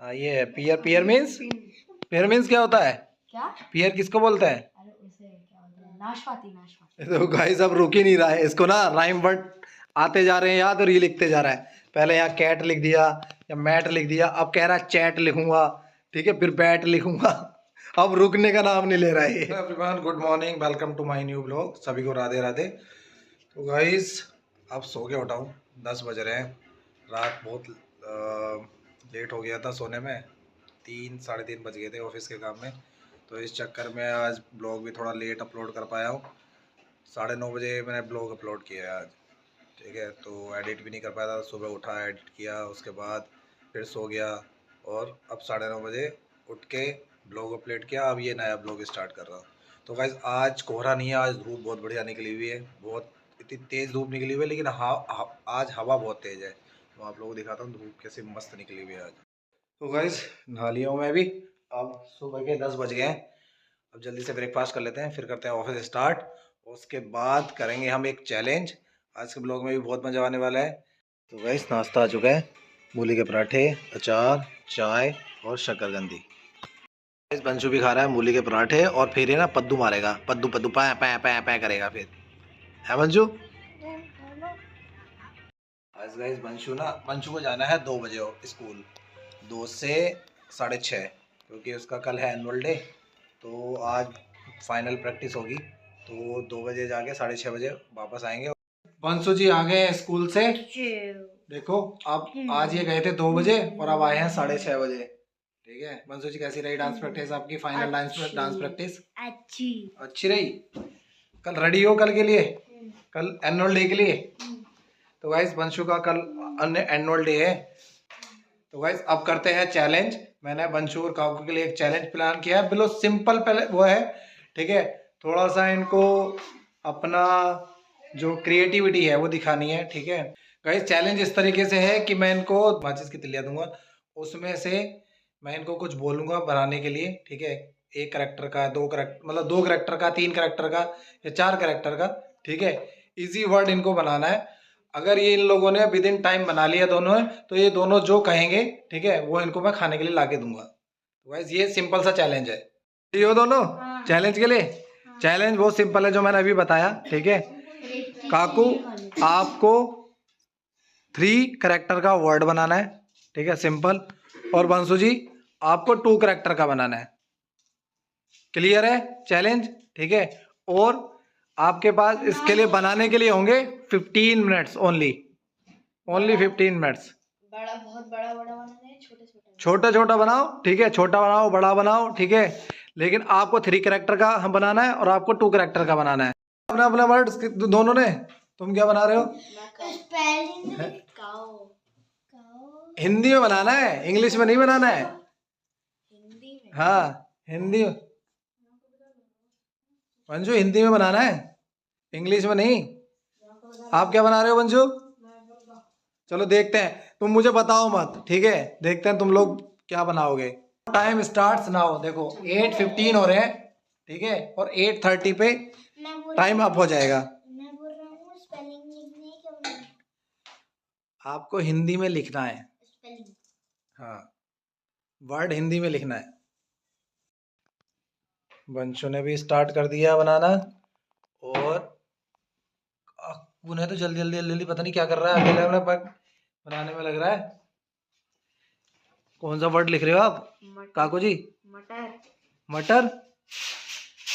ये है पियर। पियर मीन्स, पियर मीन्स क्या होता है? क्या पियर किसको बोलते हैं? अरे उसे क्या बोलते हैं, नाशपाती। नाशपाती तो गाइस अब रुक ही नहीं रहा है, इसको ना राइम वर्ड आते जा रहे हैं याद और ये लिखते जा रहा है। पहले यहाँ कैट लिख दिया या मैट लिख दिया, अब कह रहा है चैट लिखूंगा, ठीक है, फिर बैट लिखूंगा। अब रुकने का नाम नहीं ले रहा है। Everyone good morning, welcome to my new blog. सभी को राधे राधे। तो गाइस अब सो के उठा हूँ, 10 बज रहे हैं। रात बहुत लेट हो गया था सोने में, 3 साढ़े 3 बज गए थे ऑफिस के काम में। तो इस चक्कर में आज ब्लॉग भी थोड़ा लेट अपलोड कर पाया हूँ। 9:30 बजे मैंने ब्लॉग अपलोड किया है आज, ठीक है। तो एडिट भी नहीं कर पाया था, सुबह उठा एडिट किया, उसके बाद फिर सो गया और अब 9:30 बजे उठ के ब्लॉग अपलोड किया। अब ये नया ब्लॉग स्टार्ट कर रहा हूँ। तो गाइस आज कोहरा नहीं है, आज धूप बहुत बढ़िया निकली हुई है, बहुत इतनी तेज़ धूप निकली हुई है, लेकिन आज हवा बहुत तेज़ है। तो आप लोगों को दिखाता हूँ धूप कैसे मस्त निकली हुई है आज। तो गाइस नहा लिया हूँ मैं भी, अब सुबह के 10 बज गए हैं। अब जल्दी से ब्रेकफास्ट कर लेते हैं, फिर करते हैं ऑफिस स्टार्ट। उसके बाद करेंगे हम एक चैलेंज। आज के ब्लॉग में भी बहुत मज़ा आने वाला है। तो गाइस नाश्ता आ चुका है, मूली के पराठे, अचार, चाय और शक्करकंदी। गाइस बंशु भी खा रहा है मूली के पराठे और फिर ये ना पद्दू मारेगा, पद्दू पद्दू पै पै पै पै करेगा फिर, है बंशु? आज गाइस बंशु को जाना है 2 बजे स्कूल, 2 से 6:30, क्योंकि उसका कल है एनुअल डे। तो आज फाइनल प्रैक्टिस होगी, तो 2 बजे जाके 6:30 बजे वापस आएंगे। बंशु जी आ गए स्कूल से, देखो अब आज ये गए थे 2 बजे और अब आए हैं 6:30 बजे, ठीक है। बंशु जी कैसी रही डांस प्रैक्टिस आपकी? फाइनल डांस प्रैक्टिस अच्छी रही। कल रेडी हो कल के लिए, कल एनुअल डे के लिए? तो गाइस बंशु का कल एनुअल डे है। तो गाइस अब करते हैं चैलेंज। मैंने बंशु और काकू के लिए एक चैलेंज प्लान किया है, बिल्कुल सिंपल पहले वो है, ठीक है। थोड़ा सा इनको अपना जो क्रिएटिविटी है वो दिखानी है, ठीक है। गाइस चैलेंज इस तरीके से है कि मैं इनको माचिस की तिलिया दूंगा, उसमें से मैं इनको कुछ बोलूंगा बनाने के लिए, ठीक है। एक करेक्टर का, 2 करेक्टर, मतलब 2 करेक्टर का, 3 करेक्टर का या 4 करेक्टर का, ठीक है। इजी वर्ड इनको बनाना है। अगर ये इन लोगों ने विद इन टाइम बना लिया दोनों है, तो ये दोनों जो कहेंगे, ठीक है, वो इनको मैं खाने के लिए ला के दूंगा। तो गाइस ये सिंपल सा चैलेंज है, ये हो दोनों चैलेंज के लिए। चैलेंज बहुत सिंपल है जो मैंने अभी बताया, ठीक है। काकू आपको 3 करेक्टर का वर्ड बनाना है, ठीक है, सिंपल। और बंशु जी आपको 2 करेक्टर का बनाना है। क्लियर है चैलेंज, ठीक है। और आपके पास इसके लिए बनाने के लिए होंगे 15 मिनट्स ओनली, 15 मिनट्स। बड़ा, बहुत बड़ा बड़ा बनाना है, छोटे छोटे छोटा छोटा बनाओ, ठीक है, छोटा बनाओ बड़ा बनाओ, ठीक है। लेकिन आपको 3 करेक्टर का हम बनाना है और आपको 2 करेक्टर का बनाना है। अपने अपने वर्ड्स दोनों ने। तुम क्या बना रहे हो? हिंदी में बनाना है, इंग्लिश में नहीं बनाना है। हिंदी में? हाँ हिंदी में बंशु, हिंदी में बनाना है, इंग्लिश में नहीं। आप क्या बना रहे हो बंशु? चलो देखते हैं, तुम मुझे बताओ मत, ठीक है, देखते हैं तुम लोग क्या बनाओगे। Time starts now. देखो 8:15 हो रहे हैं, ठीक है, और 8:30 पे टाइम अप हो जाएगा। मैं बोल रहा हूँ स्पेलिंग लिखने की क्या? आपको हिंदी में लिखना है, स्पेलिंग? हाँ वर्ड हिंदी में लिखना है। बंशु ने भी स्टार्ट कर दिया बनाना, और उन्हें तो जल्दी जल्दी जल्दी पता नहीं क्या कर रहा है, अकेले अपने बनाने में लग रहा है। कौन सा वर्ड लिख रहे हो आप काकू जी? मटर। मटर,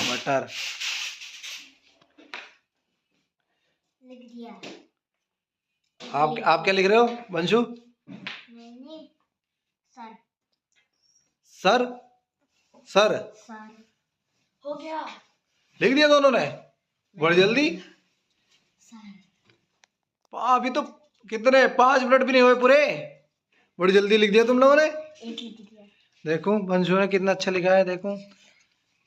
मटर लिख दिया। आप क्या लिख रहे हो बंशु? मैंने सर। सर, सर सर हो गया, लिख दिया दोनों ने बड़ी जल्दी। सर अभी तो कितने 5 मिनट भी नहीं हुए पूरे, बड़ी जल्दी लिख दिया तुम लोगों ने। एक लिख दिया। देखो बंशु ने कितना अच्छा लिखा है, देखो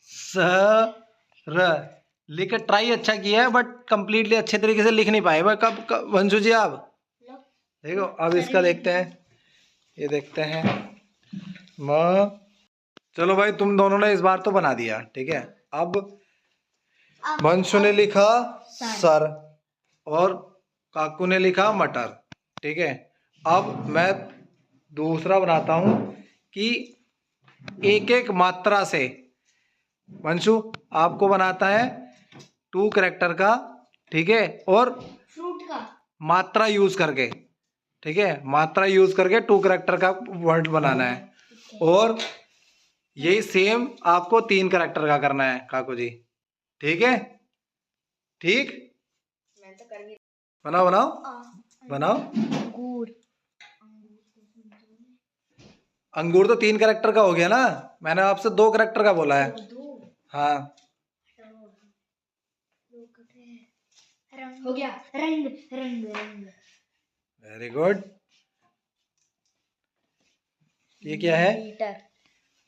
सर लिख के ट्राई अच्छा किया है, बट कंप्लीटली अच्छे तरीके से लिख नहीं पाए। कब बंशु जी आप देखो, अब इसका देखते हैं, ये देखते हैं चलो भाई तुम दोनों ने इस बार तो बना दिया, ठीक है। अब बंशु ने लिखा सर और काकू ने लिखा मटर, ठीक है। अब मैं दूसरा बनाता हूँ कि एक एक मात्रा से वंशु आपको बनाता है 2 कैरेक्टर का, ठीक है, और फ्रूट का मात्रा यूज करके, ठीक है, मात्रा यूज करके 2 कैरेक्टर का वर्ड बनाना है। और यही सेम आपको 3 कैरेक्टर का करना है काकू जी, ठीक है? ठीक, मैं तो कर भी बनाओ बनाओ बनाओ। अंगूर अंगूर तो 3 कैरेक्टर का हो गया ना, मैंने आपसे 2 कैरेक्टर का बोला है। हाँ हो गया। रंग रंग रंग वेरी गुड। ये क्या है? Metre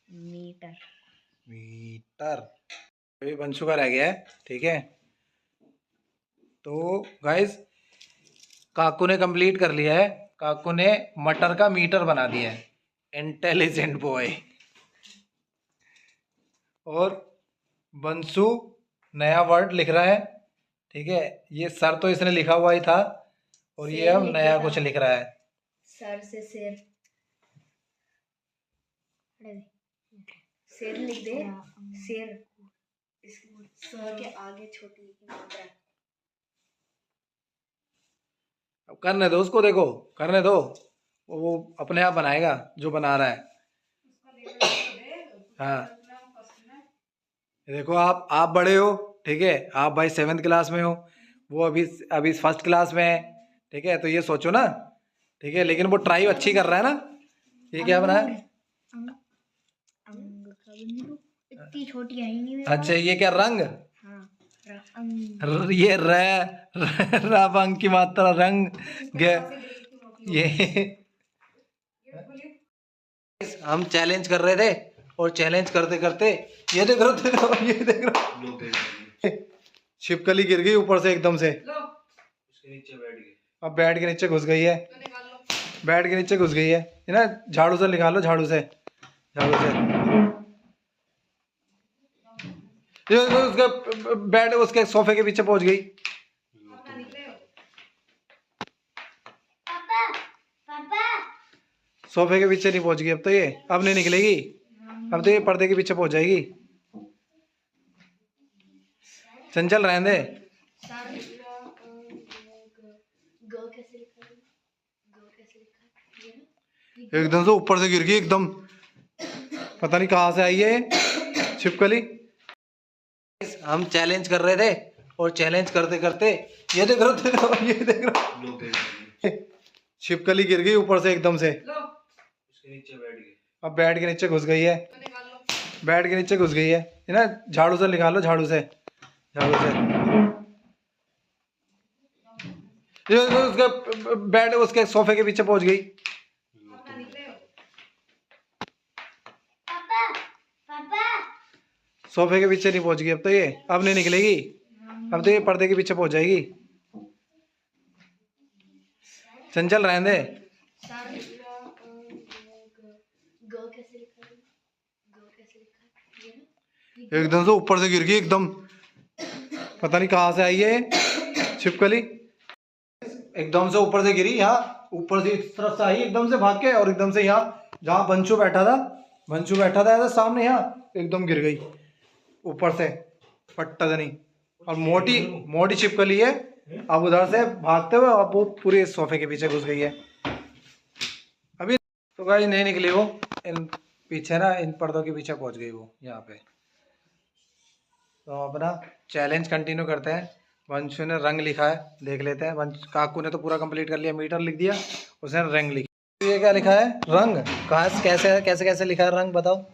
metre metre. अभी वंशु का रह गया है, ठीक है। तो गाइस काकू ने कंप्लीट कर लिया है, काकू ने मटर का मीटर बना दिया है। Intelligent boy. और वंशु नया वर्ड लिख रहा है, ठीक है। ये सर तो इसने लिखा हुआ ही था, और ये अब नया कुछ लिख रहा है। सर से शेर, शेर लिख दे। शेर सर के आगे छोटी मात्रा। अब करने दो उसको, देखो करने दो, वो अपने आप बनाएगा जो बना रहा है। हाँ देखो आप बड़े हो, ठीक है, आप भाई 7th क्लास में हो, वो अभी अभी 1st क्लास में है, ठीक है। तो ये सोचो ना, ठीक है, लेकिन वो ट्राई अच्छी कर रहा है ना। ये क्या बना है? इतनी छोटी है ही नहीं। अच्छा ये क्या रंग? हाँ ये रंग की मात्रा रंग ये हम चैलेंज कर रहे थे, और चैलेंज करते करते ये देख रहे हो, ये देख रहे हो, छिपकली गिर गई ऊपर से एकदम से, उसके नीचे बैठ गई। अब बेड के नीचे घुस गई है, बेड के नीचे घुस गई है ना। झाड़ू से निकालो, झाड़ू से, झाड़ू से। ये उसके बेड, उसके सोफे के पीछे पहुंच गई। सोफे के पीछे नहीं पहुंच गई अब तो, ये अब नहीं निकलेगी, अब तो ये पर्दे के पीछे पहुंच जाएगी। चंचल रहने दे। एकदम से ऊपर से गिर गई एकदम, पता नहीं कहाँ से आई है छिपकली। हम चैलेंज कर रहे थे, और चैलेंज करते करते ये देख रहे हो, ये देख रहे हो, छिपकली गिर गई ऊपर से एकदम से, उसके नीचे बैठ गई। अब बेड के नीचे घुस गई है, बेड के नीचे घुस गई है ना। झाड़ू से निकालो, झाड़ू से, झाड़ू से। ये उसके बेड, उसके सोफे के पीछे पहुंच गई। सोफे के पीछे नहीं पहुंच गई अब तो, ये अब नहीं निकलेगी, अब तो ये पर्दे के पीछे पहुंच जाएगी। चंचल रहने दे। एकदम से ऊपर से गिर गई एकदम, पता नहीं कहाँ से आई है छिपकली। एकदम से ऊपर से गिरी, यहाँ ऊपर से इस तरफ से आई एकदम से भाग के, और एकदम से यहाँ जहाँ बंशु बैठा था ऐसा सामने, यहाँ एकदम गिर गई ऊपर से पट्टा नहीं। और मोटी मोटी छिपकली है, अब उधर से भागते हुए अब वो पूरे सोफे के पीछे घुस गई है। अभी तो गाइस नहीं निकली वो, इन पीछे ना, इन पर्दों के पीछे पहुंच गई वो यहाँ पे। तो अपना चैलेंज कंटिन्यू करते हैं। वंशु ने रंग लिखा है, देख लेते हैं। काकू ने तो पूरा कंप्लीट कर लिया, मीटर लिख दिया, उसने रंग लिखा। ये क्या लिखा है? रंग। कहाँ से कैसे कैसे कैसे लिखा है रंग, बताओ।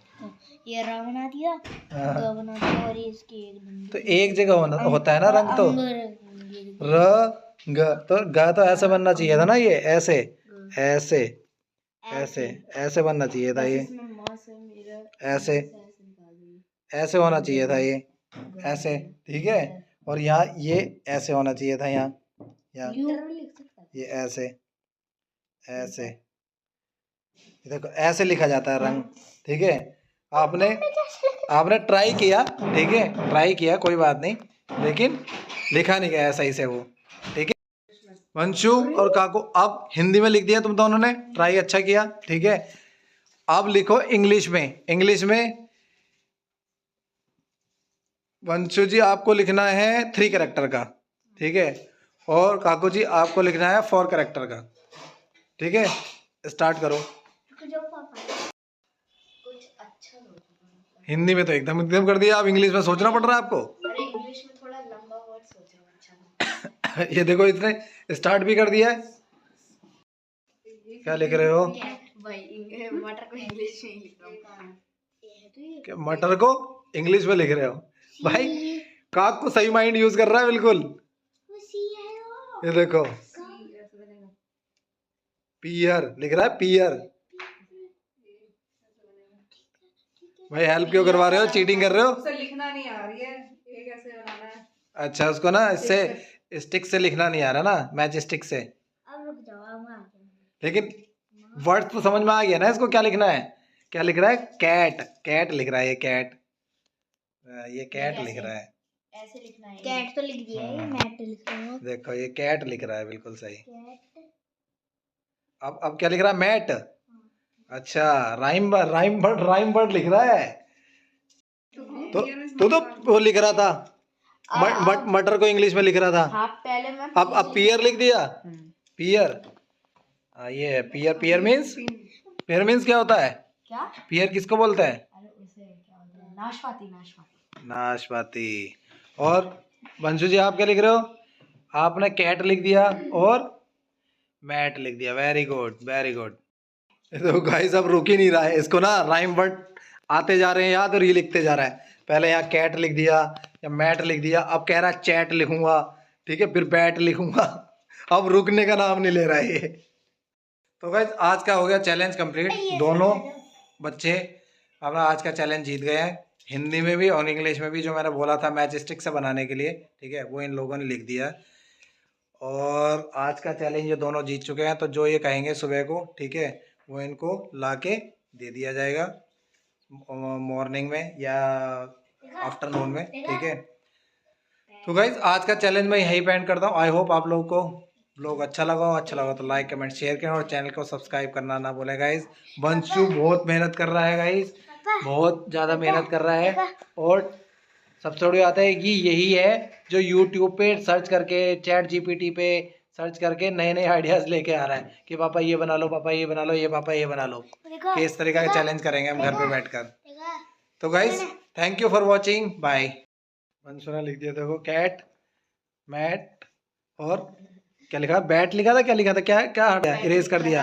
ये र बना दिया, ग बना दिया, और इसकी तो एक जगह होता है ना रंग, तो र ग, तो ग तो ऐसे बनना चाहिए था ना, ये ऐसे ऐसे ऐसे ऐसे बनना चाहिए था, ये ऐसे ऐसे होना चाहिए था, ये ऐसे, ठीक है। और यहाँ ये ऐसे होना चाहिए था, यहाँ ये ऐसे ऐसे, देखो ऐसे लिखा जाता है रंग, ठीक है। आपने ट्राई किया, ठीक है, ट्राई किया, कोई बात नहीं, लेकिन लिखा नहीं गया सही से वो, ठीक है। वंशु और काकू अब हिंदी में लिख दिया तुम दोनों ने, ट्राई अच्छा किया, ठीक है। अब लिखो इंग्लिश में। इंग्लिश में वंशु जी आपको लिखना है 3 कैरेक्टर का, ठीक है, और काकू जी आपको लिखना है 4 कैरेक्टर का, ठीक है। स्टार्ट करो। कुछ अच्छा सोचो। हिंदी में तो एकदम एकदम कर दिया, अब इंग्लिश में सोचना पड़ रहा है आपको। अरे इंग्लिश में थोड़ा लंबा वर्ड सोचो अच्छा। ये देखो इसने स्टार्ट भी कर दिया है। क्या लिख रहे हो? भाई मटर को इंग्लिश में लिख रहा हूँ। क्या मटर को इंग्लिश में लिख रहे हो? भाई काक को सही माइंड यूज कर रहा है बिल्कुल। ये देखो पियर लिख रहा है, पियर। भाई हेल्प क्यों करवा रहे हो, चीटिंग कर रहे हो? उसे लिखना नहीं आ रही है, ये कैसे बनाना है? अच्छा उसको ना इससे स्टिक से लिखना नहीं आ रहा ना, मैच स्टिक से। अब रुक जाओ, अब मैं आती हूँ। लेकिन वर्ड तो समझ में आ गया ना इसको क्या लिखना है। क्या लिख रहा है? कैट, कैट लिख रहा है ये, कैट, ये कैट लिख रहा है। ऐसे लिखना है। कैट तो लिख दिया है, मैट लिख रहा हूँ। देखो ये कैट लिख रहा है, बिल्कुल सही। कैट। अब क्या लिख रहा है? मैट। अच्छा राइम वर्ड लिख रहा है। तो वो लिख रहा था मटर को इंग्लिश में लिख रहा था। हाँ पहले मैं अब पियर लिख दिया। पियर, ये है पियर। पियर मीन्स क्या होता है? क्या? पियर किसको बोलते हैं? अरे उसे क्या बोलते हैं? नाशपाती। नाशपाती। नाशपाती। और वंशु जी आप क्या लिख रहे हो? आपने कैट लिख दिया और मैट लिख दिया। Very good very good. तो गाइस अब रुक ही नहीं रहा है, इसको ना राइम वर्ड आते जा रहे हैं याद, और ये लिखते जा रहा है। पहले यहाँ कैट लिख दिया या मैट लिख दिया, अब कह रहा है चैट लिखूंगा, ठीक है, फिर बैट लिखूंगा। अब रुकने का नाम नहीं ले रहा है ये। तो गाइस आज का हो गया चैलेंज कंप्लीट। दोनों बच्चे अपना आज का चैलेंज जीत गए हैं, हिंदी में भी और इंग्लिश में भी। जो मैंने बोला था मैच स्टिक से बनाने के लिए, ठीक है, वो इन लोगों ने लिख दिया। और आज का चैलेंज ये दोनों जीत चुके हैं। तो जो ये कहेंगे सुबह को, ठीक है, वो इनको लाके दे दिया जाएगा मॉर्निंग में या आफ्टरनून में, ठीक है। तो गाइज आज का चैलेंज मैं यहीं पे एंड करता हूँ। आई होप आप लोगों को ब्लॉग अच्छा लगा तो लाइक कमेंट शेयर करें और चैनल को सब्सक्राइब करना ना भूलें गाइज। वंशु बहुत मेहनत कर रहा है गाइज, बहुत ज़्यादा मेहनत कर रहा है। और सबसे बड़ी बात है कि यही है जो यूट्यूब पे सर्च करके, चैट जीपीटी पे सर्च करके नए नए आइडियाज़ लेके आ रहा है कि पापा ये बना लो, पापा ये बना लो, ये पापा ये बना लो, कि इस तरीके का चैलेंज करेंगे हम घर पे बैठकर। तो guys thank you for watching, bye. Vanshu ने लिख दिया देखो कैट, मैट और क्या लिखा? बैट लिखा था, क्या लिखा था, क्या क्या इरेज कर दिया।